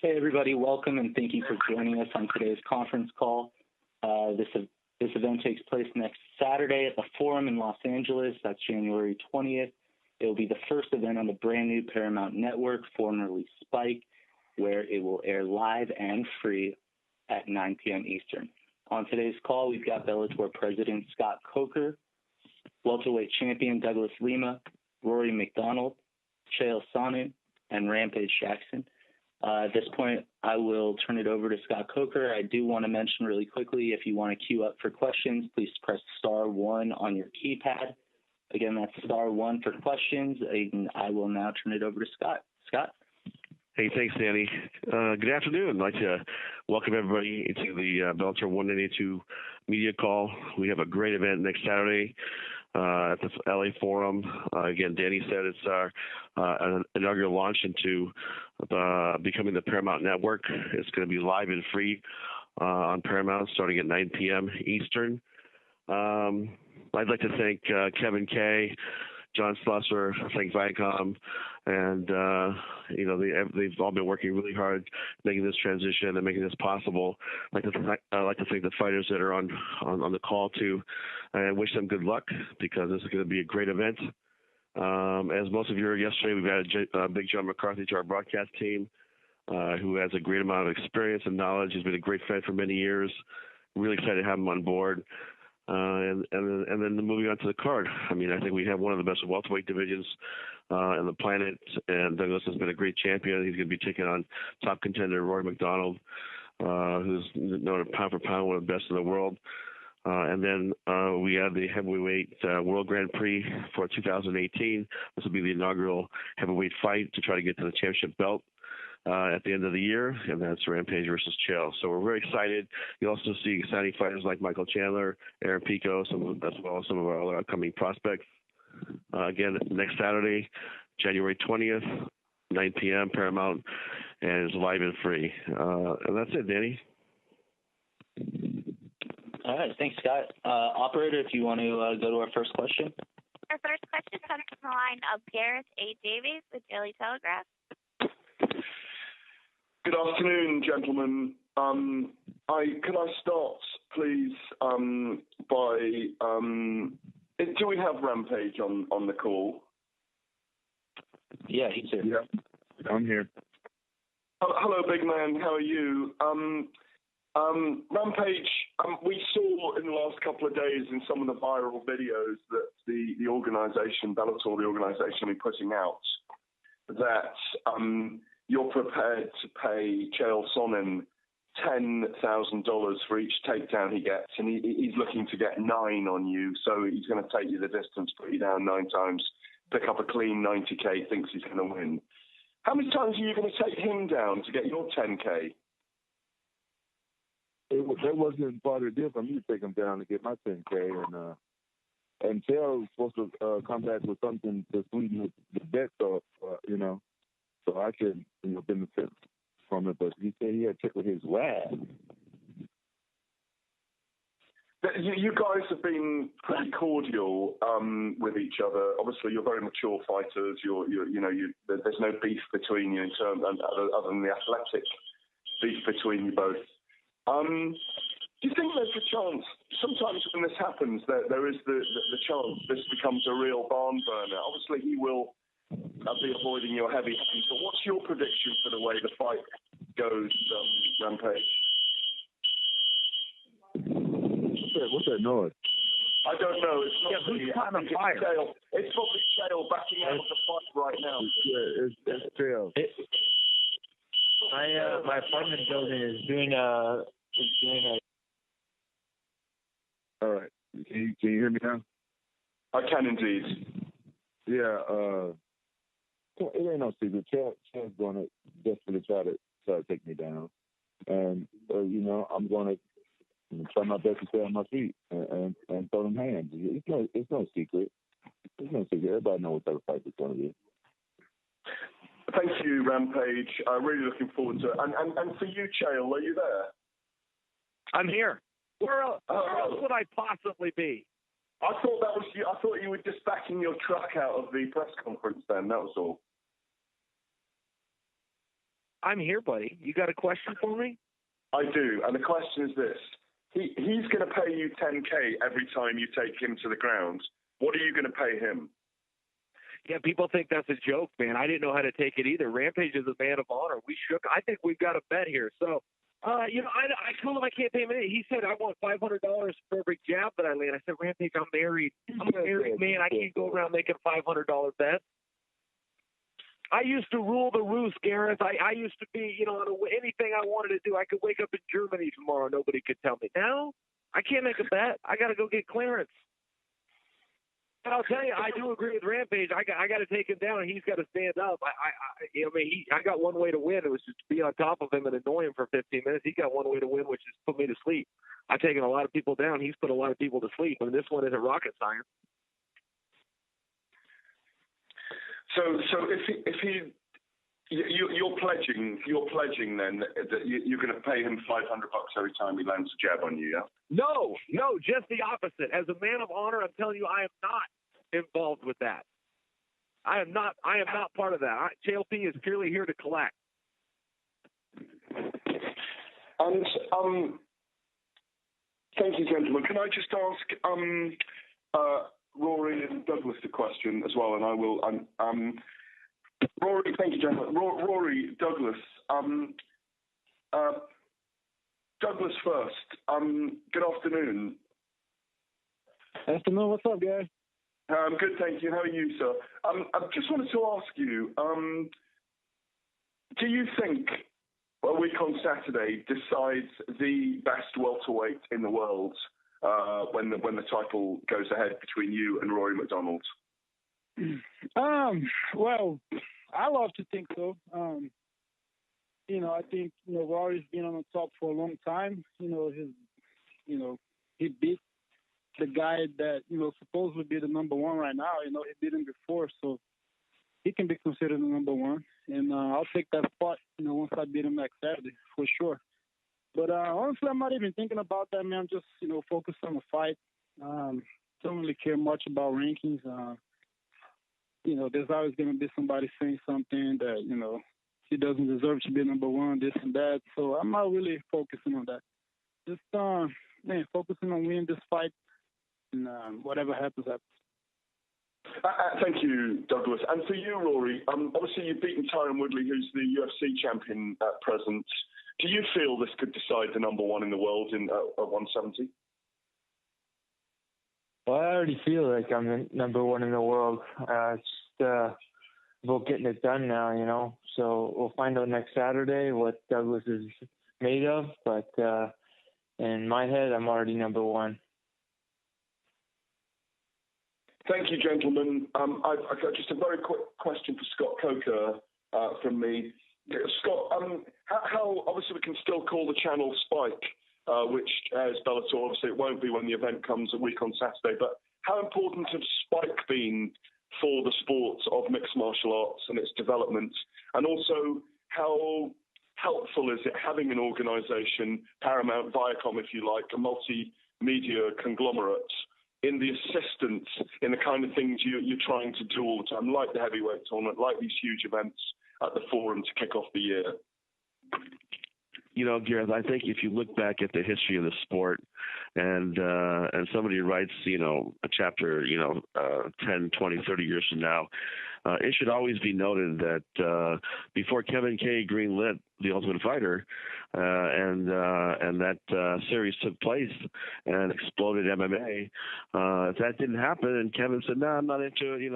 Hey, everybody. Welcome, and thank you for joining us on today's conference call. This event takes place next Saturday at the Forum in Los Angeles. That's January 20th. It will be the first event on the brand new Paramount Network, formerly Spike, where it will air live and free at 9 p.m. Eastern. On today's call, we've got Bellator President Scott Coker, welterweight champion Douglas Lima, Rory MacDonald, Chael Sonnen, and Rampage Jackson. At this point, I will turn it over to Scott Coker. I do want to mention really quickly, if you want to queue up for questions, please press *1 on your keypad. Again, that's *1 for questions, and I will now turn it over to Scott. Scott? Hey, thanks, Danny. Good afternoon. I'd like to welcome everybody into the Bellator 192 media call. We have a great event next Saturday at the LA Forum. Again, Danny said it's our inaugural launch into becoming the Paramount Network. It's going to be live and free on Paramount starting at 9 p.m. Eastern. I'd like to thank Kevin Kay, John Slusser, thank Viacom, and they've all been working really hard making this transition and making this possible. I'd like to thank the fighters that are on the call too, and wish them good luck because this is going to be a great event. As most of you heard yesterday, we've added Big John McCarthy to our broadcast team, who has a great amount of experience and knowledge. He's been a great friend for many years. Really excited to have him on board. And then moving on to the card. I mean, I think we have one of the best welterweight divisions on the planet, and Douglas has been a great champion. He's going to be taking on top contender Rory MacDonald, who's known pound for pound, one of the best in the world. And then we have the heavyweight World Grand Prix for 2018. This will be the inaugural heavyweight fight to try to get to the championship belt at the end of the year, and that's Rampage versus Chael. So we're very excited. You also see exciting fighters like Michael Chandler, Aaron Pico, as well as some of our other upcoming prospects. Again, next Saturday, January 20th, 9 p.m. Paramount, and it's live and free. And that's it, Danny. All right, thanks, Scott. Operator, if you want to go to our first question. Our first question comes from the line of Gareth A. Davies with Daily Telegraph. Good afternoon, gentlemen. Can I start, please, by do we have Rampage on the call? Yeah, he's here. Yeah, I'm here. Hello, big man. How are you? Rampage, we saw in the last couple of days in some of the viral videos that the organisation, Bellator, the organisation, is putting out that you're prepared to pay Chael Sonnen $10,000 for each takedown he gets, and he's looking to get 9 on you, so he's going to take you the distance, put you down 9 times, pick up a clean 90K, thinks he's going to win. How many times are you going to take him down to get your 10K? That wasn't part of the deal for me to take him down to get my 10K, and Chael was supposed to come back with something to sweeten the bet off, so I could, benefit from it. But he said he had tickled his wag. You guys have been pretty cordial with each other. Obviously, you're very mature fighters. There's no beef between you in terms other than the athletic beef between you both. Do you think there's a chance? Sometimes when this happens, there is the chance this becomes a real barn burner. Obviously, he will be avoiding your heavy hands. But what's your prediction for the way the fight goes, Rampage? What's that noise? I don't know. It's not. Yeah, who's kind of fire? It's probably Chael backing out of the fight right now. Yeah, it's Chael. My apartment building is doing a. All right. Can you hear me now? I can indeed. Yeah. It ain't no secret. Chael's going to desperately try to take me down, and I'm going to try my best to stay on my feet and throw them hands. It's no secret. It's no secret. Everybody knows what type of fight it's going to be. Thank you, Rampage. Really looking forward to it. And for you, Chael, are you there? I'm here. Where else would I possibly be? I thought that was you. I thought you were just backing your truck out of the press conference then, that was all. I'm here, buddy. You got a question for me? I do, and the question is this. He's going to pay you $10K every time you take him to the ground. What are you going to pay him? Yeah, people think that's a joke, man. I didn't know how to take it either. Rampage is a man of honor. We shook. I think we've got a bet here. So, I told him I can't pay him anything. He said, I want $500 for every jab that I land. I said, Rampage, I'm married. I'm a married man. I can't go around making $500 bets. I used to rule the roost, Gareth. I used to be, anything I wanted to do, I could wake up in Germany tomorrow. Nobody could tell me. Now, I can't make a bet. I got to go get clearance. But I'll tell you, I do agree with Rampage. I got to take him down, and he's got to stand up. I got one way to win. It was just to be on top of him and annoy him for 15 minutes. He got one way to win, which is put me to sleep. I've taken a lot of people down. He's put a lot of people to sleep. And this one isn't rocket science. So if you're pledging then that you're going to pay him $500 every time he lands a jab on you, yeah? No, just the opposite. As a man of honor, I'm telling you, I am not involved with that. I am not part of that. Chael is purely here to collect. And thank you, gentlemen. Can I just ask Rory and Douglas a question as well? And I will. Rory, thank you, gentlemen. Rory, Douglas. Douglas first. Good afternoon. Afternoon. What's up, guys? Good, thank you. How are you, sir? I just wanted to ask you, do you think a week on Saturday decides the best welterweight in the world when the title goes ahead between you and Rory MacDonald? Well, I love to think so. I think Rory's been on the top for a long time. He beat the guy that supposed to be the number one right now. He beat him before, so he can be considered the number one. And I'll take that spot. Once I beat him next Saturday for sure. But honestly, I'm not even thinking about that, man. I'm just focused on the fight. Don't really care much about rankings. There's always going to be somebody saying something that he doesn't deserve to be number one, this and that. So I'm not really focusing on that. Just focusing on winning this fight, and whatever happens, happens. Thank you, Douglas. And for you, Rory, obviously you've beaten Tyron Woodley, who's the UFC champion at present. Do you feel this could decide the number one in the world at 170? Well, I already feel like I'm the number one in the world. It's just about getting it done now, So we'll find out next Saturday what Douglas is made of. But in my head, I'm already number one. Thank you, gentlemen. I've got just a very quick question for Scott Coker from me. Scott, how obviously we can still call the channel Spike, which airs Bellator. Obviously, it won't be when the event comes a week on Saturday. But how important has Spike been for the sport of mixed martial arts and its development? And also, how helpful is it having an organisation, Paramount, Viacom, if you like, a multimedia conglomerate, in the assistance, in the kind of things you're trying to do all the time, like the heavyweight tournament, like these huge events at the Forum to kick off the year? Gareth, I think if you look back at the history of the sport and somebody writes, a chapter, 10, 20, 30 years from now, it should always be noted that before Kevin K. greenlit The Ultimate Fighter and that series took place and exploded MMA, if that didn't happen and Kevin said, no, I'm not into it,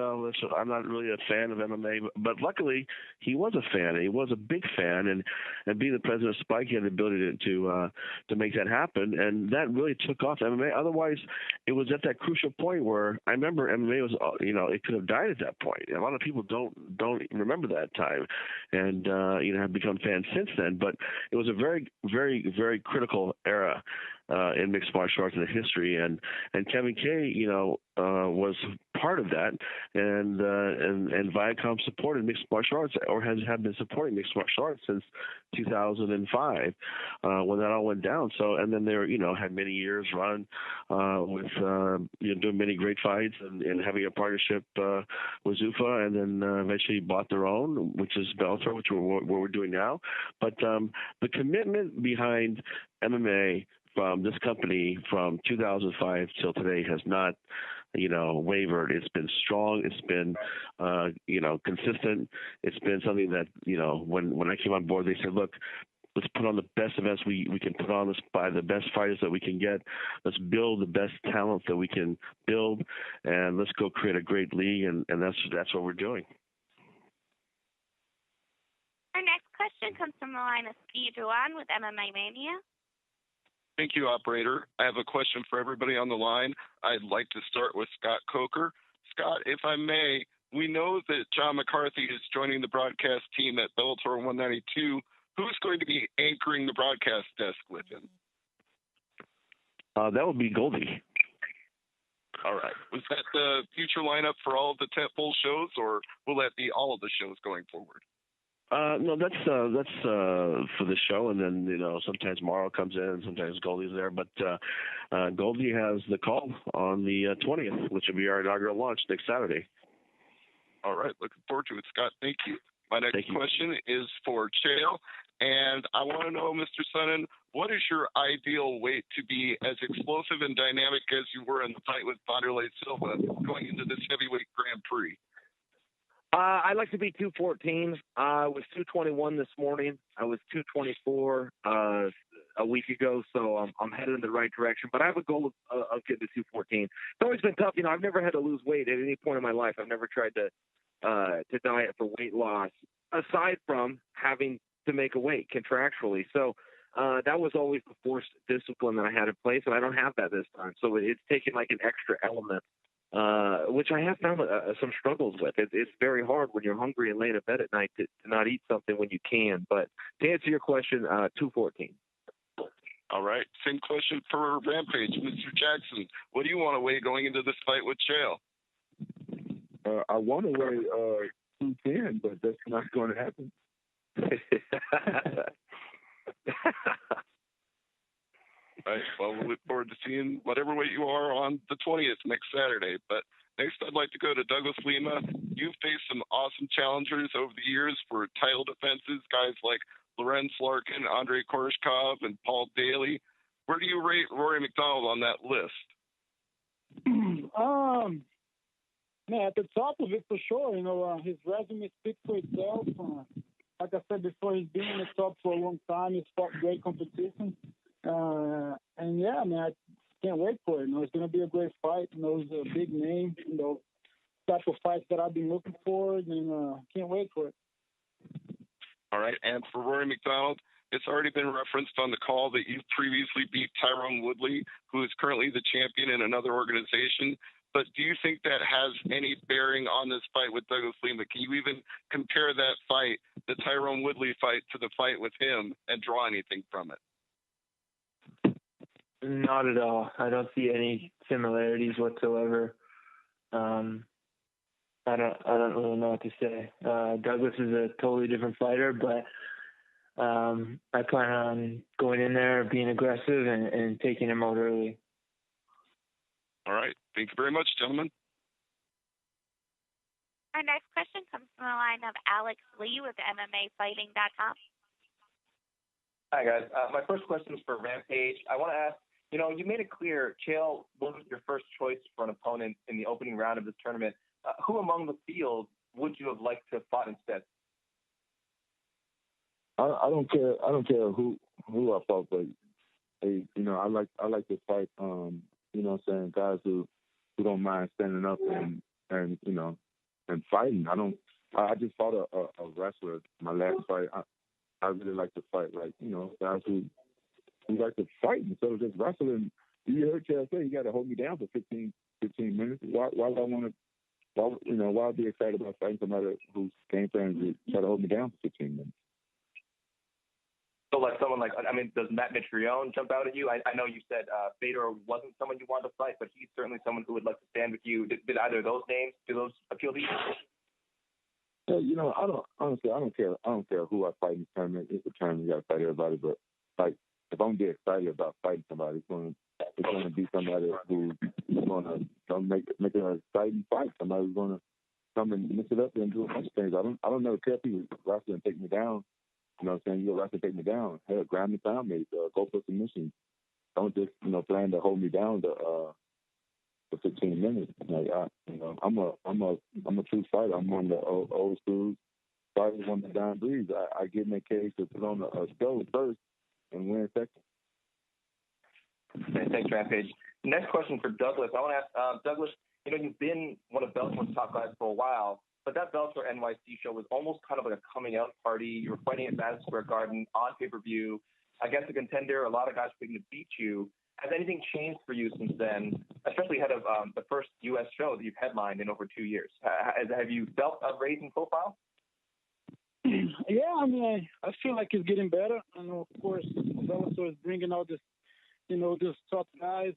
I'm not really a fan of MMA, but luckily he was a fan, and he was a big fan, and being the president of Spike, he had the ability to make that happen, and that really took off MMA. Otherwise, it was at that crucial point where I remember MMA was, it could have died at that point. A lot of people don't remember that time, and have become fans since then. But it was a very, very, very critical era in mixed martial arts in the history, and Kevin K, was part of that, and Viacom supported mixed martial arts, or have been supporting mixed martial arts since 2005 when that all went down. So, and then they had many years run with doing many great fights and having a partnership with Zuffa, and then eventually bought their own, which is Bellator, which what we're doing now. But the commitment behind MMA from this company from 2005 till today has not, wavered. It's been strong. It's been, consistent. It's been something that, when I came on board, they said, look, let's put on the best events we can put on. Let's buy the best fighters that we can get. Let's build the best talent that we can build, and let's go create a great league. And that's what we're doing. Our next question comes from the line of Steve Juan with MMA Mania. Thank you, operator. I have a question for everybody on the line. I'd like to start with Scott Coker. Scott, if I may, we know that John McCarthy is joining the broadcast team at Bellator 192. Who's going to be anchoring the broadcast desk with him? That would be Goldie. All right. Was that the future lineup for all of the tentpole shows, or will that be all of the shows going forward? No, that's for the show, and then sometimes Morrow comes in, and sometimes Goldie's there. But Goldie has the call on the 20th, which will be our inaugural launch next Saturday. All right, looking forward to it, Scott. Thank you. My next question is for Chael, and I want to know, Mr. Sonnen, what is your ideal weight to be as explosive and dynamic as you were in the fight with Wanderlei Silva going into this heavyweight Grand Prix? I'd like to be 214. I was 221 this morning. I was 224 a week ago, so I'm headed in the right direction. But I have a goal of getting to 214. It's always been tough. I've never had to lose weight at any point in my life. I've never tried to diet for weight loss, aside from having to make a weight contractually. So that was always the forced discipline that I had in place, and I don't have that this time. So it's taken like an extra element, which I have found some struggles with. It's very hard when you're hungry and laying in bed at night to not eat something when you can. But to answer your question, 214. All right. Same question for Rampage. Mr. Jackson, what do you want to weigh going into this fight with Chael? I want to weigh 210, but that's not going to happen. All right. Well, we'll look forward to seeing whatever weight you are on the 20th next Saturday. But next, I'd like to go to Douglas Lima. You've faced some awesome challengers over the years for title defenses, guys like Lorenz Larkin, Andrei Koreshkov, and Paul Daly. Where do you rate Rory MacDonald on that list? Man, at the top of it for sure. His resume speaks for itself. Like I said before, he's been in the top for a long time. He's fought great competition. And yeah, man, I can't wait for it. It's going to be a great fight. He's a big name. Type of fights that I've been looking for, and can't wait for it. All right. And for Rory MacDonald, it's already been referenced on the call that you've previously beat Tyrone Woodley, who is currently the champion in another organization. But do you think that has any bearing on this fight with Douglas Lima? Can you even compare that fight, the Tyrone Woodley fight, to the fight with him and draw anything from it? Not at all. I don't see any similarities whatsoever. I don't really know what to say. Douglas is a totally different fighter, but I plan on going in there, being aggressive, and taking him out early. All right. Thank you very much, gentlemen. Our next question comes from the line of Alex Lee with MMAfighting.com. Hi, guys. My first question is for Rampage. I want to ask, you made it clear Chael wasn't your first choice for an opponent in the opening round of this tournament. Who among the field would you have liked to have fought instead? I don't care. I don't care who I fought, but hey, I like to fight. Guys who don't mind standing up and fighting. I just fought a wrestler my last fight. I really like to fight guys who like to fight instead of just wrestling. You heard Chael say you got to hold me down for 15 minutes. Why would I want to? Why I'd be excited about fighting somebody whose game plan is to try to hold me down for 15 minutes. So, But someone like, I mean, does Matt Mitrione jump out at you? I know you said Fedor wasn't someone you wanted to fight, but he's certainly someone who would like to stand with you. Did either of those names, do those appeal to you? Yeah, you know, I don't care. I don't care who I fight in the tournament. It's a tournament, you got to fight everybody. But like, if I'm get excited about fighting somebody, it's going to be somebody who's going to make it an exciting fight. Somebody who's going to come and mix it up and do a bunch of things. I don't never care if people wrestle and take me down. You know what I'm saying? You go wrestle and take me down. Hell, grab me, pound me, go for submission. Don't just plan to hold me down for 15 minutes. Like I'm a true fighter. I'm one of the old school fighters, one of the dying breeds. I get in that cage to put on a show first and win second. Okay, thanks, Rampage. Next question for Douglas. I want to ask Douglas. You've been one of Bellator's top guys for a while, but that Bellator NYC show was almost kind of like a coming out party. You were fighting at Madison Square Garden on pay-per-view against a contender. A lot of guys were going to beat you. Has anything changed for you since then, especially ahead of the first U.S. show that you've headlined in over 2 years? Have you felt a raise in profile? Yeah, I mean, I feel like it's getting better. I know, of course, Bellator is bringing out this, this top guys,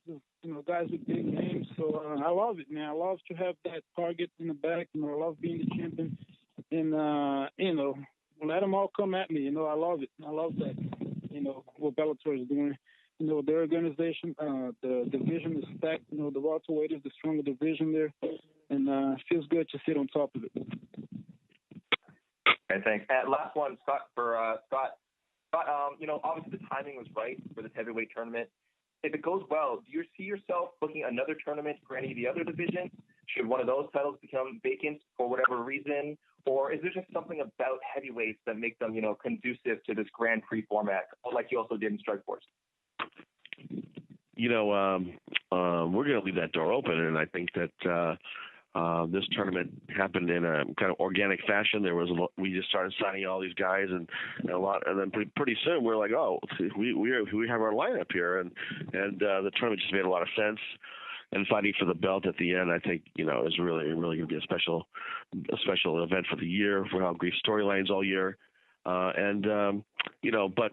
guys with big names. So I love it, man. I love to have that target in the back. I love being the champion. And, let them all come at me. I love it. I love that, what Bellator is doing. The organization, the division is stacked. The welterweight is the stronger division there. And it feels good to sit on top of it. Okay, thanks. Last one, Scott, for Scott. Scott, obviously the timing was right for this heavyweight tournament. If it goes well, do you see yourself booking another tournament for any of the other divisions? Should one of those titles become vacant for whatever reason? Or is there just something about heavyweights that make them, conducive to this Grand Prix format, like you also did in Strikeforce? We're going to leave that door open, and I think that this tournament happened in a kind of organic fashion. We just started signing all these guys, and then pretty soon we're like, oh, we have our lineup here, and the tournament just made a lot of sense. And fighting for the belt at the end, I think, is really going to be a special event for the year. We'll have great storylines all year, but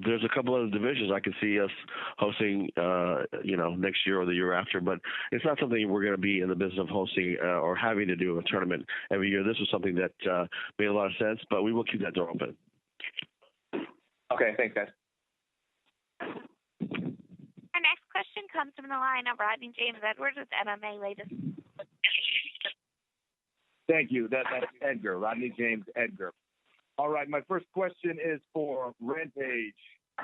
there's a couple other divisions I can see us hosting, next year or the year after. But it's not something we're going to be in the business of hosting or having to do a tournament every year. This was something that made a lot of sense, but we will keep that door open. Okay, thanks, guys. Our next question comes from the line of Rodney James Edwards with MMA Latest. Thank you. That's Edgar, Rodney James Edgar. All right, my first question is for Rampage.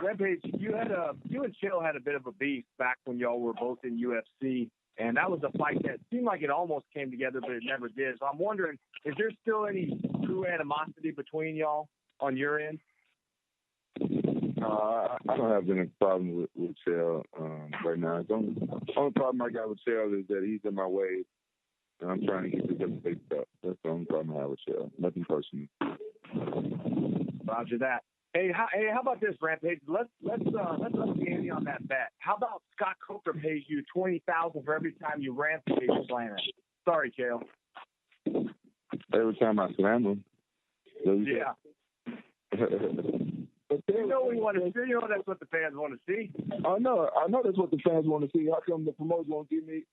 Rampage, you and Chael had a bit of a beef back when y'all were both in UFC, and that was a fight that seemed like it almost came together, but it never did. So I'm wondering, is there still any true animosity between y'all on your end? I don't have any problem with Chael right now. The only problem I got with Chael is that he's in my way, and I'm trying to get this other face up. That's the only problem I have with Chael. Nothing personal. Roger that. Hey, how about this, Rampage? Let's up the ante on that bet. How about Scott Coker pays you $20,000 for every time you Rampage slam him? Sorry, Chael. Every time I slam him. Yeah. You know we want to see. You know that's what the fans want to see. I know that's what the fans want to see. How come the promoters won't give me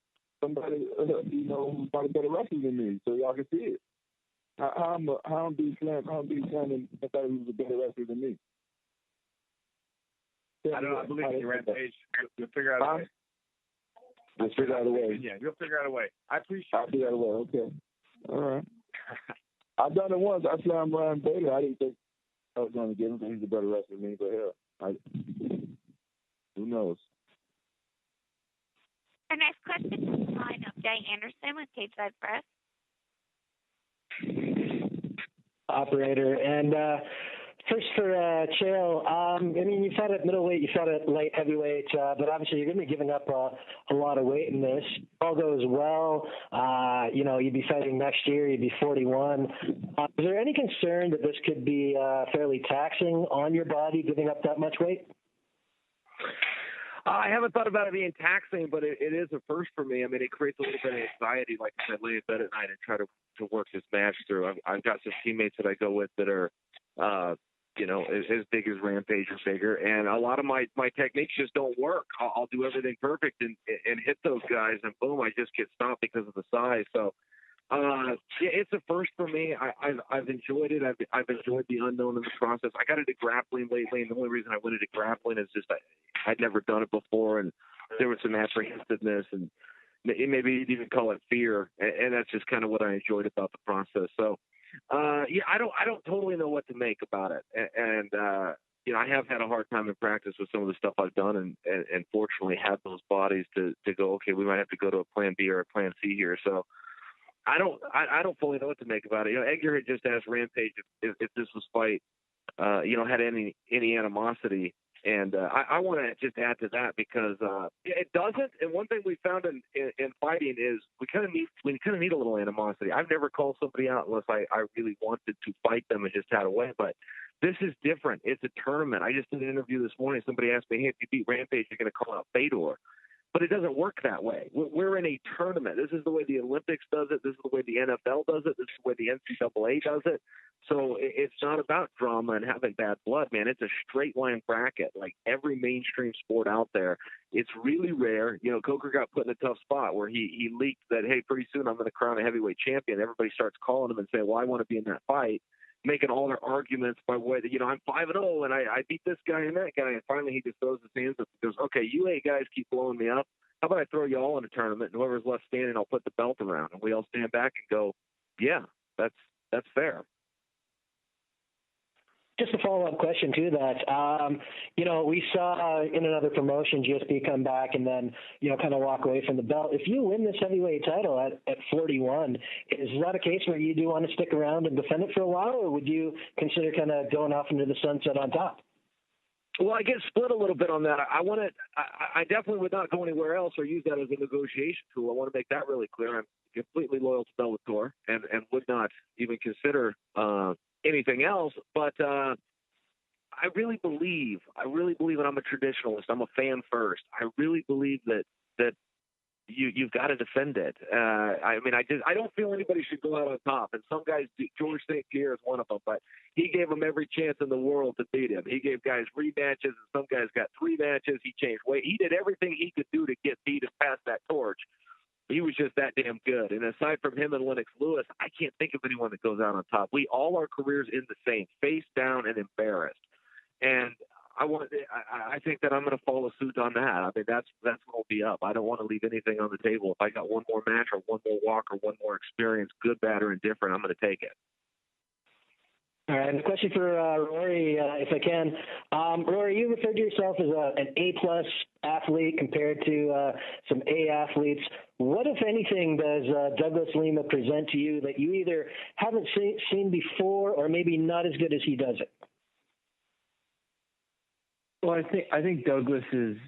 somebody, who's probably better wrestler than me, so y'all can see it? How I'm being slamming somebody who's a better wrestler than me? I believe in you, Rampage. You'll figure out a way. You'll figure out a way. Yeah, you'll figure out a way. I'll figure out a way. Okay. All right. I've done it once. I slammed Ryan Bader. I didn't think I was going to get him because he's a better wrestler than me, but hell, who knows? Our next question is the line of Jay Anderson with Cageside Press. Operator. And first for Chael, you fought at middleweight, you fought at light heavyweight, but obviously you're going to be giving up a lot of weight in this. If all goes well, you'd be fighting next year, you'd be 41. Is there any concern that this could be fairly taxing on your body, giving up that much weight? I haven't thought about it being taxing, but it is a first for me. I mean, it creates a little bit of anxiety, like I said, lay in bed at night and try to work this match through. I've got some teammates that I go with that are as big as Rampage or bigger. And a lot of my techniques just don't work. I'll do everything perfect and hit those guys, and boom, I just get stopped because of the size. So, it's a first for me. I've enjoyed it. I've enjoyed the unknown in the process. I got into grappling lately, and the only reason I went into grappling is just I'd never done it before, and there was some apprehensiveness, and maybe you'd even call it fear, and that's just kind of what I enjoyed about the process. So, I don't totally know what to make about it, and I have had a hard time in practice with some of the stuff I've done, and fortunately have those bodies to go, okay, we might have to go to a plan B or a plan C here. So I don't fully know what to make about it. Edgar had just asked Rampage if this was fight, had any animosity. And I want to just add to that because it doesn't. And one thing we found in fighting is we kind of need a little animosity. I've never called somebody out unless I really wanted to fight them and just had a way. But this is different. It's a tournament. I just did an interview this morning. Somebody asked me, hey, if you beat Rampage, you're going to call out Fedor. But it doesn't work that way. We're in a tournament. This is the way the Olympics does it. This is the way the NFL does it. This is the way the NCAA does it. So it's not about drama and having bad blood, man. It's a straight line bracket, like every mainstream sport out there. It's really rare. Coker got put in a tough spot where he leaked that, hey, pretty soon I'm going to crown a heavyweight champion. Everybody starts calling him and saying, well, I want to be in that fight, making all their arguments by way that, I'm 5-0 and I beat this guy and that guy. And finally he just throws his hands up and goes, okay, you 8 guys keep blowing me up. How about I throw you all in a tournament, and whoever's left standing, I'll put the belt around. And we all stand back and go, yeah, that's fair. Just a follow-up question to that. We saw in another promotion GSP come back and then, kind of walk away from the belt. If you win this heavyweight title at 41, is that a case where you do want to stick around and defend it for a while, or would you consider kind of going off into the sunset on top? Well, I get split a little bit on that. I definitely would not go anywhere else or use that as a negotiation tool. I want to make that really clear. I'm completely loyal to Bellator and would not even consider anything else. But I really believe, and I'm a traditionalist. I'm a fan first. I really believe that you've got to defend it. I don't feel anybody should go out on top. And some guys, George St. Pierre is one of them, but he gave them every chance in the world to beat him. He gave guys rematches, and some guys got 3 matches. He changed weight. He did everything he could do to get beat and pass that torch. He was just that damn good. And aside from him and Lennox Lewis, I can't think of anyone that goes out on top. We all our careers in the same, face down and embarrassed. And I think that I'm going to follow suit on that. I mean, that's what will be up. I don't want to leave anything on the table. If I got one more match or one more walk or one more experience, good, bad, or indifferent, I'm going to take it. All right, and a question for Rory, if I can. Rory, you referred to yourself as an A-plus athlete compared to some A athletes. What, if anything, does Douglas Lima present to you that you either haven't seen before or maybe not as good as he does it? Well, I think Douglas his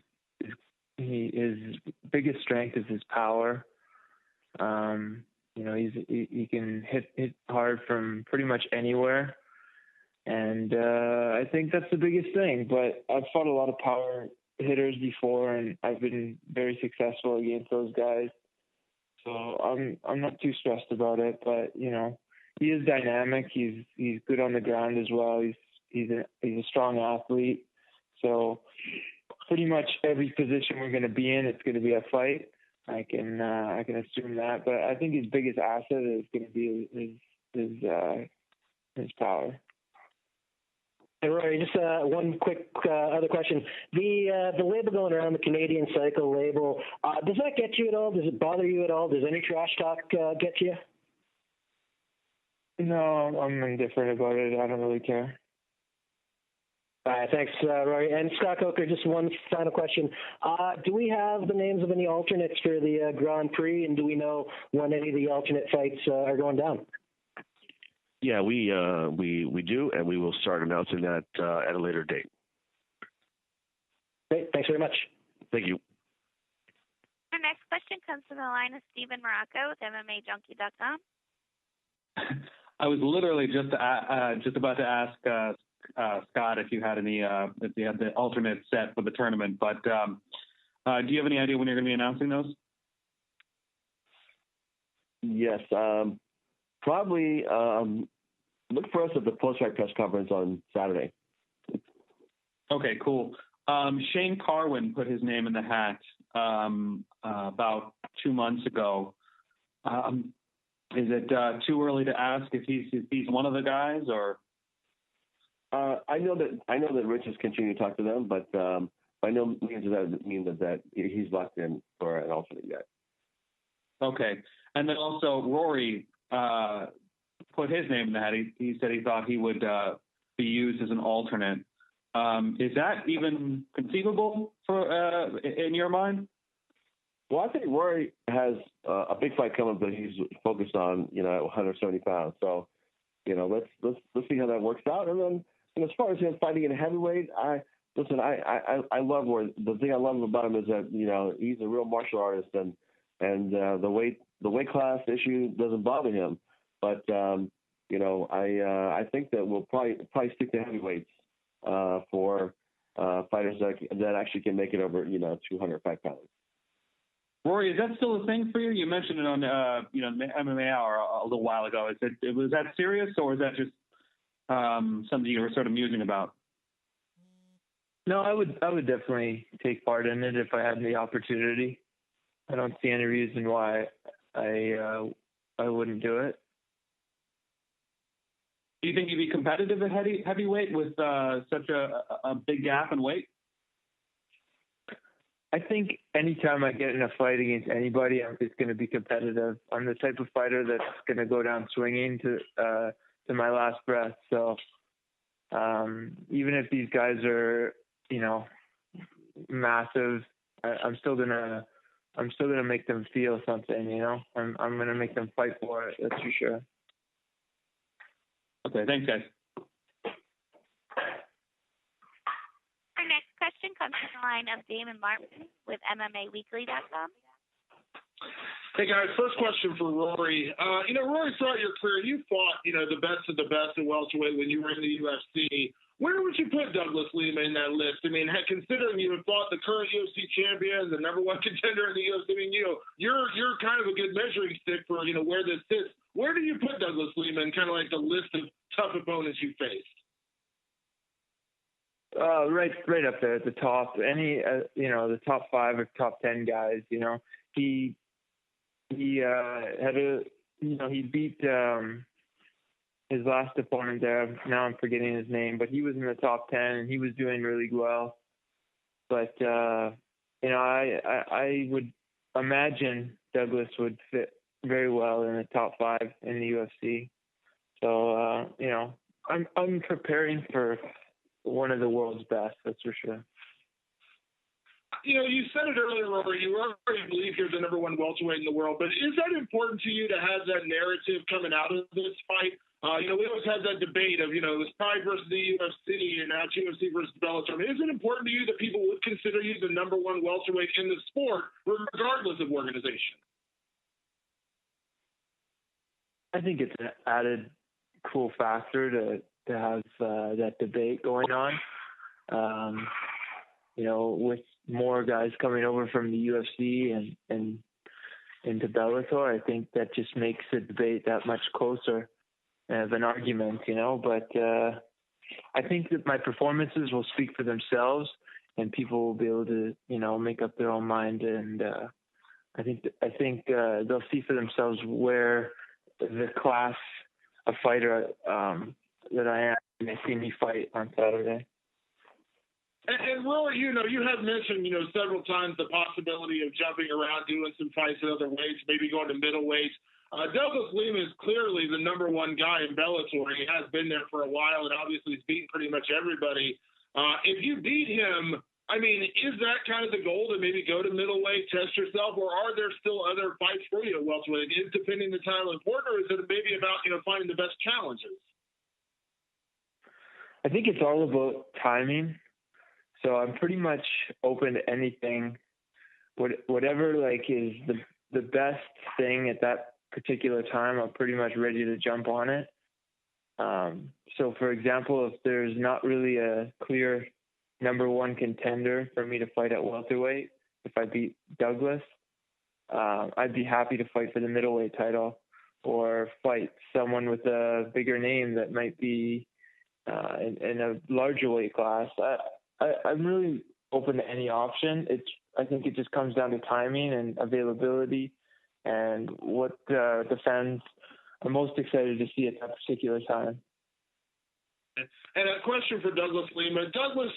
biggest strength is his power. He can hit hard from pretty much anywhere, and I think that's the biggest thing. But I've fought a lot of power hitters before, and I've been very successful against those guys. So I'm not too stressed about it. But he is dynamic. He's good on the ground as well. He's a strong athlete. So pretty much every position we're going to be in, it's going to be a fight. I can assume that, but I think his biggest asset is going to be his power. Hey, Rory, just one quick other question. The label going around, the Canadian Cycle label, does that get you at all? Does it bother you at all? Does any trash talk get to you? No, I'm indifferent about it. I don't really care. All right, thanks, Rory. And Scott Coker, just one final question. Do we have the names of any alternates for the Grand Prix, and do we know when any of the alternate fights are going down? Yeah, we do, and we will start announcing that at a later date. Great, thanks very much. Thank you. Our next question comes from the line of Steven Morocco with MMAJunkie.com. I was literally just about to ask Scott if you had if you had the alternate set for the tournament, but do you have any idea when you're going to be announcing those? Yes, probably look for us at the post-fight press conference on Saturday. Okay, cool. Shane Carwin put his name in the hat about 2 months ago. Is it too early to ask if he's one of the guys, or? I know that Rich has continued to talk to them, but by no means does that mean that he's locked in for an alternate yet. Okay, and then also Rory put his name in the hat. He said he thought he would be used as an alternate. Is that even conceivable for in your mind? Well, I think Rory has a big fight coming, but he's focused on at 170 pounds. So, let's see how that works out. And then, as far as him fighting in heavyweight, I love Rory. The thing I love about him is that he's a real martial artist, and the weight class issue doesn't bother him. But I think that we'll probably stick to heavyweights for fighters that actually can make it over 205 pounds. Rory, is that still a thing for you? You mentioned it on MMA Hour a little while ago. Was that serious, or is that just something you were sort of musing about? No, I would definitely take part in it if I had the opportunity. I don't see any reason why I wouldn't do it. Do you think you'd be competitive at heavyweight with such a big gap in weight? I think anytime I get in a fight against anybody, I'm just going to be competitive. I'm the type of fighter that's going to go down swinging to my last breath. So even if these guys are, massive, I'm still gonna make them feel something. I'm gonna make them fight for it. That's for sure. Okay, thanks, guys. Our next question comes from the line of Damon Martin with MMAweekly.com. Hey guys, first question for Rory. Rory, throughout your career, you fought, the best of the best in welterweight when you were in the UFC. Where would you put Douglas Lima in that list? I mean, considering you have fought the current UFC champion, the number one contender in the UFC, I mean, you're kind of a good measuring stick for, where this sits. Where do you put Douglas Lima in kind of like the list of tough opponents you faced? Right up there at the top. The top 5 or top 10 guys. He beat his last opponent there. Now I'm forgetting his name, but he was in the top 10 and he was doing really well. But I would imagine Douglas would fit very well in the top 5 in the UFC. So I'm preparing for one of the world's best, that's for sure. You said it earlier, Rory, you already believe you're the number one welterweight in the world, but is that important to you to have that narrative coming out of this fight? We always have that debate of, it was Pride versus the UFC and now it's UFC versus Bellator. I mean, is it important to you that people would consider you the number one welterweight in the sport, regardless of organization? I think it's an added cool factor to have that debate going on. With more guys coming over from the UFC and into Bellator, I think that just makes the debate that much closer of an argument, But I think that my performances will speak for themselves, and people will be able to, make up their own mind. And I think they'll see for themselves where the class of fighter that I am when they see me fight on Saturday. And Rory, you have mentioned, several times the possibility of jumping around, doing some fights at other weights, maybe going to middleweight. Douglas Lima is clearly the number one guy in Bellator. He has been there for a while, and obviously he's beaten pretty much everybody. If you beat him, I mean, is that kind of the goal to maybe go to middleweight, test yourself, or are there still other fights for you at welterweight? Is defending the title important, or is it maybe about, finding the best challenges? I think it's all about timing. So I'm pretty much open to anything, whatever is the best thing at that particular time. I'm pretty much ready to jump on it. So for example, if there's not really a clear number one contender for me to fight at welterweight, if I beat Douglas, I'd be happy to fight for the middleweight title. or fight someone with a bigger name that might be in a larger weight class. I'm really open to any option. I think it just comes down to timing and availability and what the fans are most excited to see at that particular time. And a question for Douglas Lima. Douglas,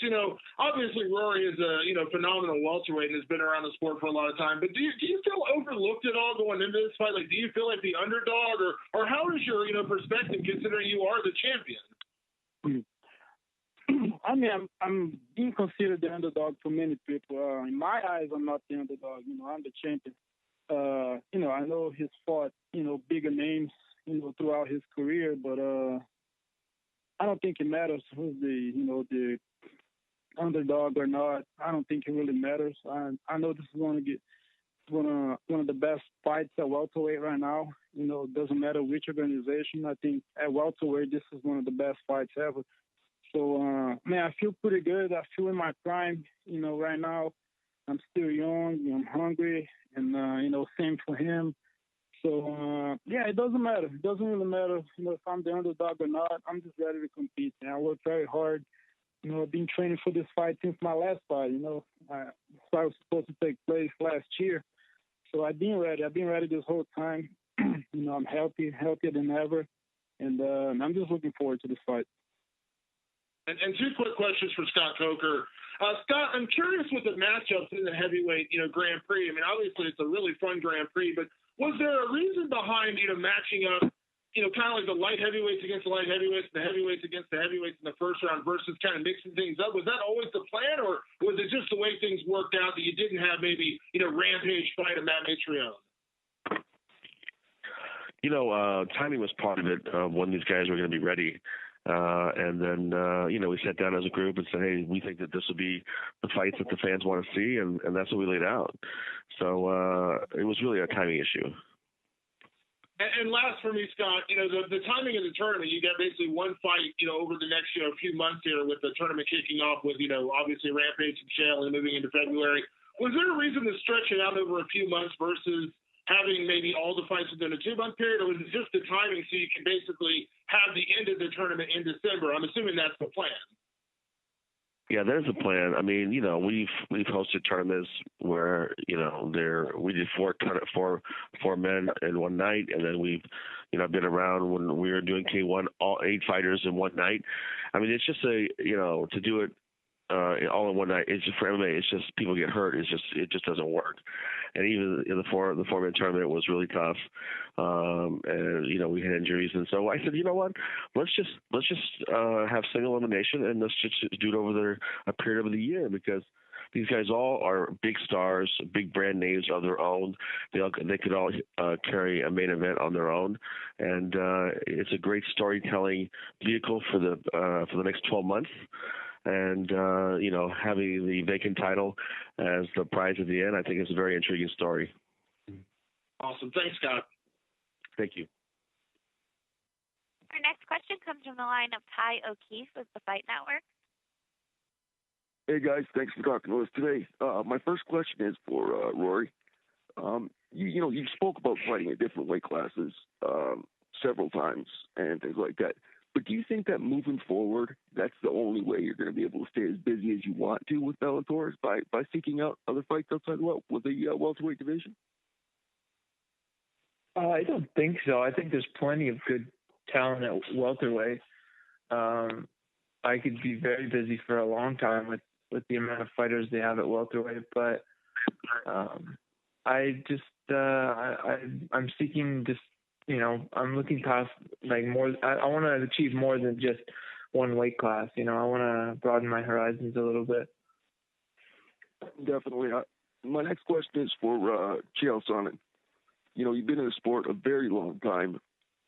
obviously Rory is a phenomenal welterweight and has been around the sport for a lot of time. But do you feel overlooked at all going into this fight? Like, do you feel like the underdog, or how is your perspective considering you are the champion? I mean, I'm being considered the underdog for many people. In my eyes, I'm not the underdog. I'm the champion. I know he's fought bigger names throughout his career, but I don't think it matters who's the underdog or not. I don't think it really matters. I know this is going to get one of the best fights at welterweight right now. It doesn't matter which organization. I think at welterweight, this is one of the best fights ever. So, I feel pretty good. I feel in my prime. Right now, I'm still young. I'm hungry, and same for him. So, it doesn't matter. It doesn't really matter, if I'm the underdog or not. I'm just ready to compete. And I work very hard. I've been training for this fight since my last fight. This fight was supposed to take place last year. So I've been ready. I've been ready this whole time. I'm healthier than ever. And I'm just looking forward to this fight. And two quick questions for Scott Coker. Scott, I'm curious with the matchups in the heavyweight, Grand Prix. I mean, obviously it's a really fun Grand Prix, but was there a reason behind, matching up, kind of like the light heavyweights against the light heavyweights, the heavyweights against the heavyweights in the first round versus kind of mixing things up? Was that always the plan, or was it just the way things worked out that you didn't have maybe, Rampage fight a Matt Mitrione? Timing was part of it, when these guys were going to be ready. And then, we sat down as a group and said, hey, we think that this will be the fights that the fans want to see, and that's what we laid out. So it was really a timing issue. And last for me, Scott, the timing of the tournament, you got basically one fight, over the next, few months here with the tournament kicking off with, obviously Rampage and Chael and moving into February. Was there a reason to stretch it out over a few months versus having maybe all the fights within a 2-month period, or was it just the timing so you can basically have the end of the tournament in December? I'm assuming that's the plan. Yeah, there's a plan. I mean, we've hosted tournaments where, we did four men in one night, and then we've, been around when we were doing K1, all 8 fighters in one night. I mean, it's just to do it all in one night. It's just for MMA. It's just people get hurt. It just doesn't work. And even in the four-man tournament was really tough. And we had injuries, and so I said, you know what? Let's just have single elimination, and let's just do it over a period of the year, because these guys all are big stars, big brand names of their own. They could all carry a main event on their own, and it's a great storytelling vehicle for the next 12 months. And, having the vacant title as the prize at the end, I think is a very intriguing story. Awesome. Thanks, Scott. Thank you. Our next question comes from the line of Ty O'Keefe with the Fight Network. Hey, guys. Thanks for talking to us today. My first question is for Rory. You spoke about fighting at different weight classes several times and things like that. But do you think that moving forward, that's the only way you're going to be able to stay as busy as you want to with Bellator, is by seeking out other fights outside the welterweight division? I don't think so. I think there's plenty of good talent at welterweight. I could be very busy for a long time with the amount of fighters they have at welterweight, but I'm seeking just. I'm looking past more. I want to achieve more than just one weight class. I want to broaden my horizons a little bit. Definitely. My next question is for Chael Sonnen. You've been in the sport a very long time.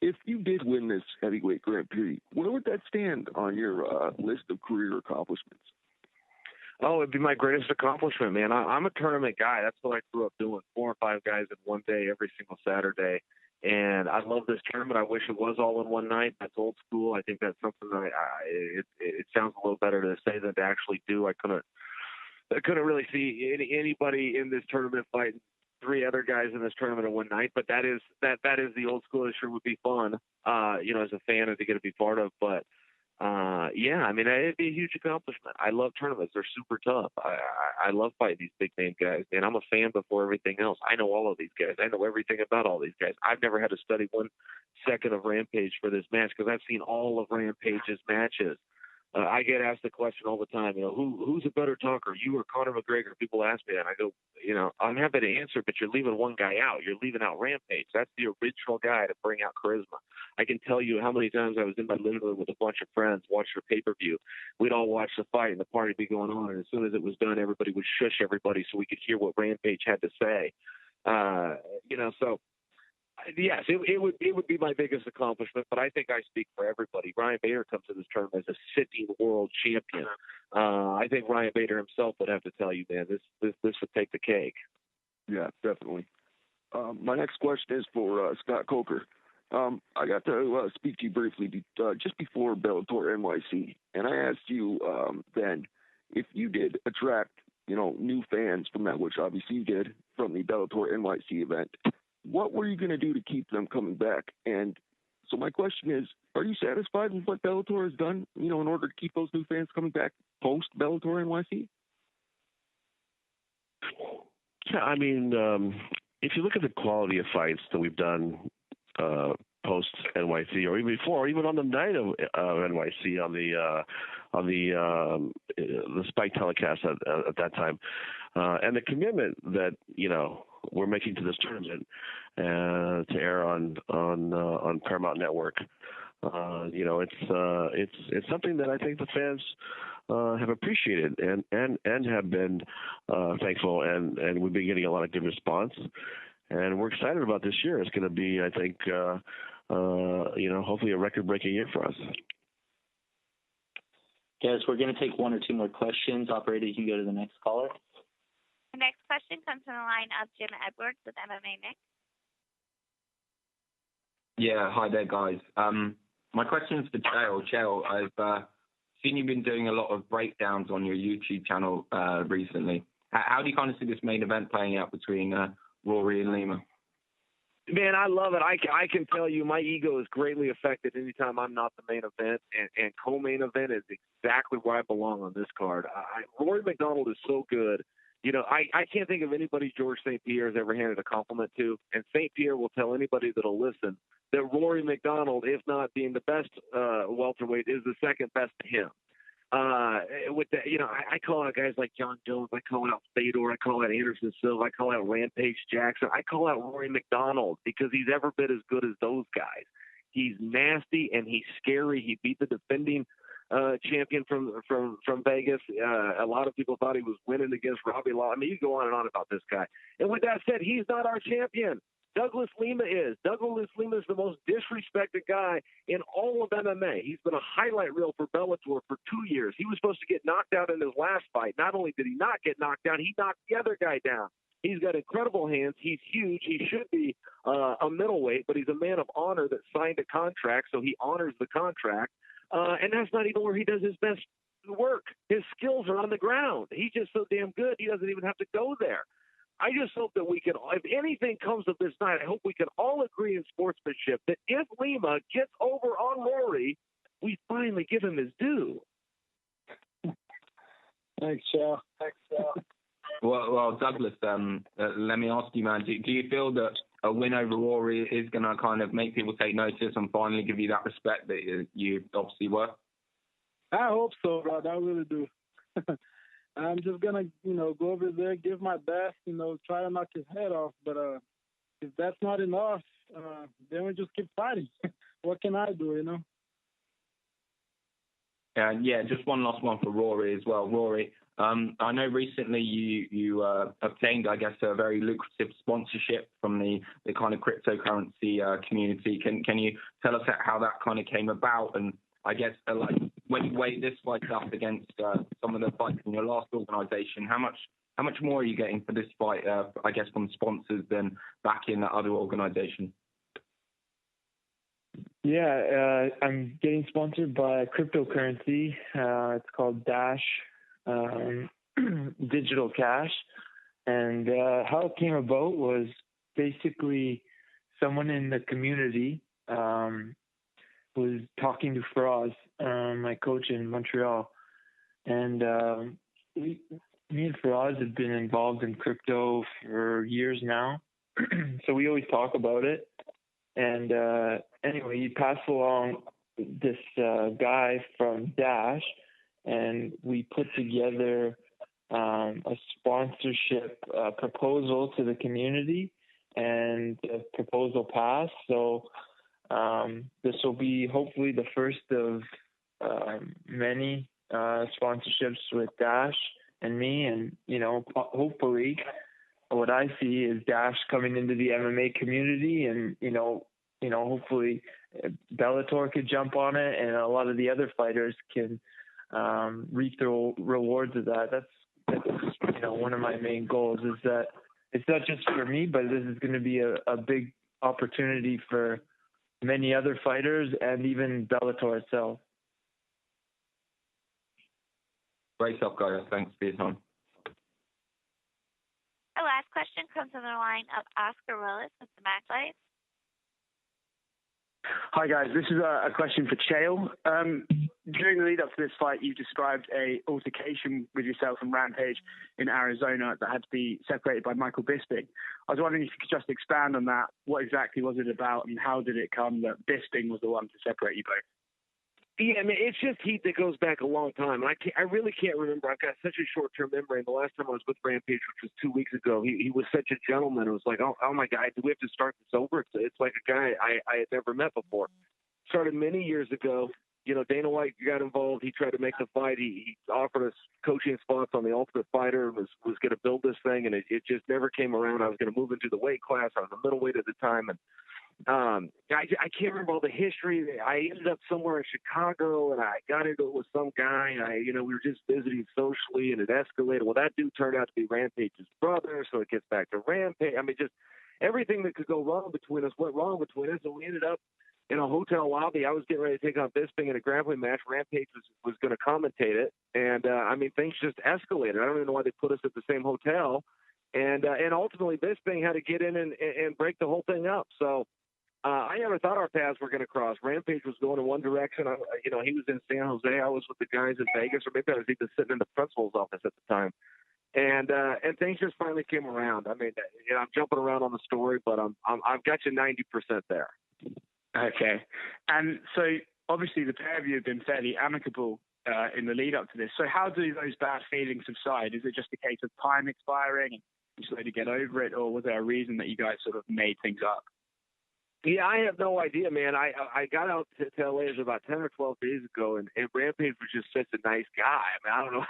If you did win this heavyweight Grand Prix, where would that stand on your list of career accomplishments? Oh, it'd be my greatest accomplishment, man. I'm a tournament guy. That's what I grew up doing, 4 or 5 guys in one day every single Saturday. And I love this tournament. I wish it was all in one night. That's old school. I think that's something that it sounds a little better to say than to actually do. I couldn't really see anybody in this tournament fighting 3 other guys in this tournament in one night, but that is the old school. It sure would be fun, as a fan and to get to be part of. But yeah, I mean, it'd be a huge accomplishment. I love tournaments; they're super tough. I love fighting these big name guys, and I'm a fan before everything else. I know all of these guys. I know everything about all these guys. I've never had to study 1 second of Rampage for this match because I've seen all of Rampage's matches. I get asked the question all the time, who's a better talker, you or Conor McGregor? People ask me that, and I go, I'm happy to answer, but you're leaving one guy out. You're leaving out Rampage. That's the original guy to bring out charisma. I can tell you how many times I was in my living room with a bunch of friends, watched a pay-per-view. We'd all watch the fight, and the party would be going on, and as soon as it was done, everybody would shush everybody so we could hear what Rampage had to say. So yes, it would be my biggest accomplishment, but I think I speak for everybody. Ryan Bader comes to this tournament as a sitting world champion. I think Ryan Bader himself would have to tell you, man, this would take the cake. Yeah, definitely. My next question is for Scott Coker. I got to speak to you briefly just before Bellator NYC, and I asked you then if you did attract new fans from that, which obviously you did from the Bellator NYC event. What were you going to do to keep them coming back? And so my question is, are you satisfied with what Bellator has done, in order to keep those new fans coming back post Bellator NYC? Yeah, I mean, if you look at the quality of fights that we've done post NYC or even before, or even on the night of NYC on the Spike telecast at that time, and the commitment that we're making to this tournament to air on Paramount Network. It's something that I think the fans have appreciated and have been thankful, and we've been getting a lot of good response. And we're excited about this year. It's going to be, I think, hopefully a record-breaking year for us. Guys, we're going to take 1 or 2 more questions. Operator, you can go to the next caller. The next question comes from the line of Jim Edwards with MMA Nick. Yeah, hi there, guys. My question is for Chael. Chael, I've seen you've been doing a lot of breakdowns on your YouTube channel recently. How do you kind of see this main event playing out between Rory and Lima? Man, I love it. I can tell you my ego is greatly affected anytime I'm not the main event, and co-main event is exactly where I belong on this card. Rory MacDonald is so good. I can't think of anybody George St. Pierre has ever handed a compliment to, and St. Pierre will tell anybody that'll listen that Rory MacDonald, if not being the best welterweight, is the second best to him. With that, I call out guys like John Jones, I call out Fedor, I call out Anderson Silva, I call out Rampage Jackson, I call out Rory MacDonald because he's every bit as good as those guys. He's nasty and he's scary. He beat the defending champion from Vegas. A lot of people thought he was winning against Robbie Law. I mean, you go on and on about this guy. And with that said, he's not our champion. Douglas Lima is. Douglas Lima is the most disrespected guy in all of MMA. He's been a highlight reel for Bellator for 2 years. He was supposed to get knocked out in his last fight. Not only did he not get knocked down, he knocked the other guy down. He's got incredible hands. He's huge. He should be a middleweight, but he's a man of honor that signed a contract, so he honors the contract. And that's not even where he does his best work. His skills are on the ground. He's just so damn good, he doesn't even have to go there. I just hope that we can, if anything comes of this night, I hope we can all agree in sportsmanship that if Lima gets over on Rory, we finally give him his due. Thanks, Chael. Well, Douglas, let me ask you, man, do you feel that a win over Rory is going to kind of make people take notice and finally give you that respect that you obviously were? I hope so, Rod. I really do. I'm just going to, go over there, give my best, try to knock his head off. But if that's not enough, then we just keep fighting. What can I do, And yeah, just one last one for Rory as well. Rory, I know recently you obtained, I guess, a very lucrative sponsorship from the kind of cryptocurrency community. Can you tell us how that kind of came about? And I guess when you weigh this fight up against some of the fights in your last organization, how much more are you getting for this fight? I guess from sponsors than back in that other organization. Yeah, I'm getting sponsored by cryptocurrency. It's called Dash Digital Cash, And how it came about was basically someone in the community was talking to Faraz, my coach in Montreal. And me and Faraz have been involved in crypto for years now. So we always talk about it. And anyway, he passed along this guy from Dash, and we put together a sponsorship proposal to the community, and the proposal passed. So this will be hopefully the first of many sponsorships with Dash and me, and hopefully what I see is Dash coming into the MMA community, and hopefully Bellator could jump on it, and a lot of the other fighters can reap the rewards of that. That's one of my main goals, is that it's not just for me, but this is going to be a big opportunity for many other fighters and even Bellator itself. Great stuff, guys. Thanks for your time. Our last question comes from the line of Oscar Willis with the Mac Lights. Hi guys, this is a question for Chael. During the lead up to this fight, you described a altercation with yourself and Rampage in Arizona that had to be separated by Michael Bisping. I was wondering if you could just expand on that. What exactly was it about, and how did it come that Bisping was the one to separate you both? Yeah, I mean, it's just heat that goes back a long time. I really can't remember. I've got such a short-term memory. And the last time I was with Rampage, which was 2 weeks ago, he was such a gentleman. It was like, oh my God, do we have to start this over? It's like a guy I had never met before. Started many years ago. Dana White got involved. He tried to make the fight. He offered us coaching spots on The Ultimate Fighter and was going to build this thing, and it just never came around. I was going to move into the weight class. I was a middleweight at the time, and I can't remember all the history. I ended up somewhere in Chicago, and I got into it with some guy. And we were just visiting socially, and it escalated. Well, that dude turned out to be Rampage's brother, so it gets back to Rampage. I mean, just everything that could go wrong between us went wrong between us, and we ended up in a hotel lobby. I was getting ready to take on Bisping in a grappling match. Rampage was going to commentate it, and things just escalated. I don't even know why they put us at the same hotel, and ultimately Bisping had to get in and break the whole thing up. So. I never thought our paths were going to cross. Rampage was going in one direction. He was in San Jose. I was with the guys in Vegas, or maybe I was even sitting in the principal's office at the time. And things just finally came around. I mean, I'm jumping around on the story, but I've got you 90% there. Okay. And so obviously the pair of you have been fairly amicable in the lead up to this. So how do those bad feelings subside? Is it just a case of time expiring and you slowly to get over it, or was there a reason that you guys sort of made things up? Yeah, I have no idea, man. I got out to LA about 10 or 12 days ago, and Rampage was just such a nice guy. I mean, I don't know.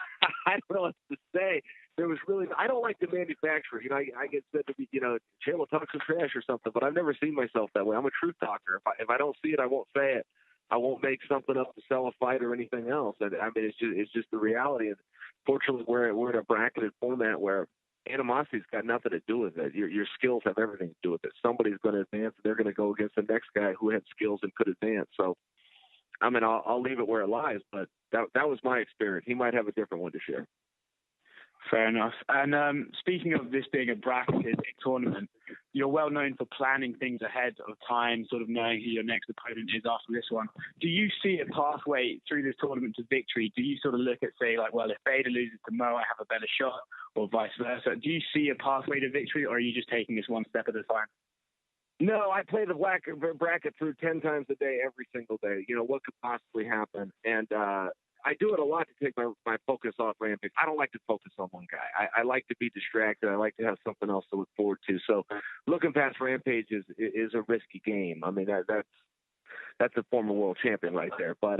I don't know what to say. There was really, I don't like the manufacturer. I get said to be, Chael will talk some trash or something, but I've never seen myself that way. I'm a truth talker. If I don't see it, I won't say it. I won't make something up to sell a fight or anything else. I mean, it's just the reality. And fortunately, we're in a bracketed format where animosity's got nothing to do with it. Your skills have everything to do with it. Somebody's going to advance, and they're going to go against the next guy who had skills and could advance. So, I mean, I'll leave it where it lies, but that was my experience. He might have a different one to share. Fair enough. And speaking of this being a bracketed tournament, you're well known for planning things ahead of time, sort of knowing who your next opponent is after this one. Do you see a pathway through this tournament to victory? Do you sort of look at, say, like, well, if Bader loses to Mo, I have a better shot, or vice versa? Do you see a pathway to victory, or are you just taking this one step at a time? No, I play the bracket through 10 times a day, every single day. What could possibly happen? And I do it a lot to take my focus off Rampage. I don't like to focus on one guy. I like to be distracted. I like to have something else to look forward to. So looking past Rampage is a risky game. I mean, that's a former world champion right there. But,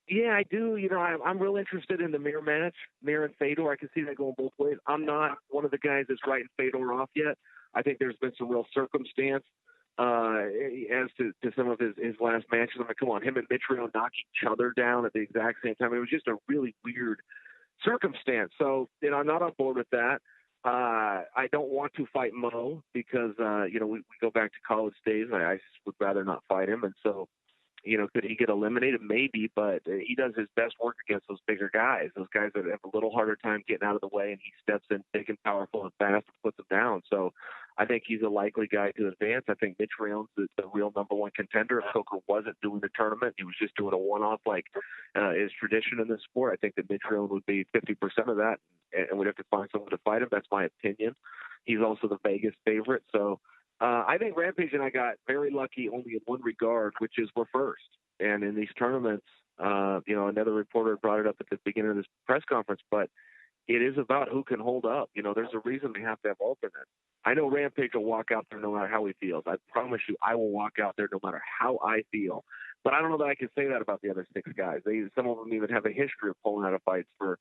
yeah, I do. I'm real interested in the mirror match, Mir and Fedor. I can see that going both ways. I'm not one of the guys that's writing Fedor off yet. I think there's been some real circumstance as to some of his last matches. I mean, come on, him and Mitrione knock each other down at the exact same time. It was just a really weird circumstance. So, I'm not on board with that. I don't want to fight Mo because, we go back to college days. I just would rather not fight him. And so Could he get eliminated? Maybe, but he does his best work against those bigger guys, those guys that have a little harder time getting out of the way, and he steps in big and powerful and fast and puts them down. So I think he's a likely guy to advance. I think Mitch Raon's the real number one contender. If Coker wasn't doing the tournament, he was just doing a one-off like is tradition in this sport. I think that Mitch Raon would be 50% of that, and we'd have to find someone to fight him. That's my opinion. He's also the Vegas favorite. So I think Rampage and I got very lucky only in one regard, which is we're first. And in these tournaments, another reporter brought it up at the beginning of this press conference, but it is about who can hold up. There's a reason they have to have alternates. I know Rampage will walk out there no matter how he feels. I promise you I will walk out there no matter how I feel. But I don't know that I can say that about the other 6 guys. Some of them even have a history of pulling out of fights for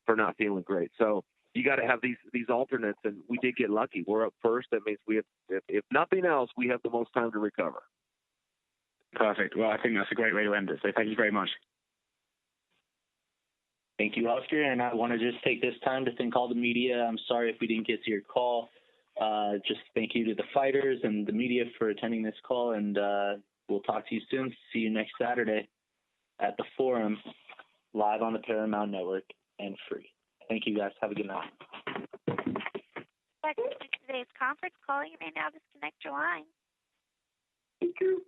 not feeling great. So you got to have these alternates, and we did get lucky. We're up first. That means we have, if nothing else, we have the most time to recover. Perfect. Well, I think that's a great way to end it. So thank you very much. Thank you, Oscar. And I want to just take this time to thank all the media. I'm sorry if we didn't get to your call. Just thank you to the fighters and the media for attending this call. And we'll talk to you soon. See you next Saturday at the Forum, live on the Paramount Network and free. Thank you, guys. Have a good night. That concludes today's conference call. You may now disconnect your line. Thank you.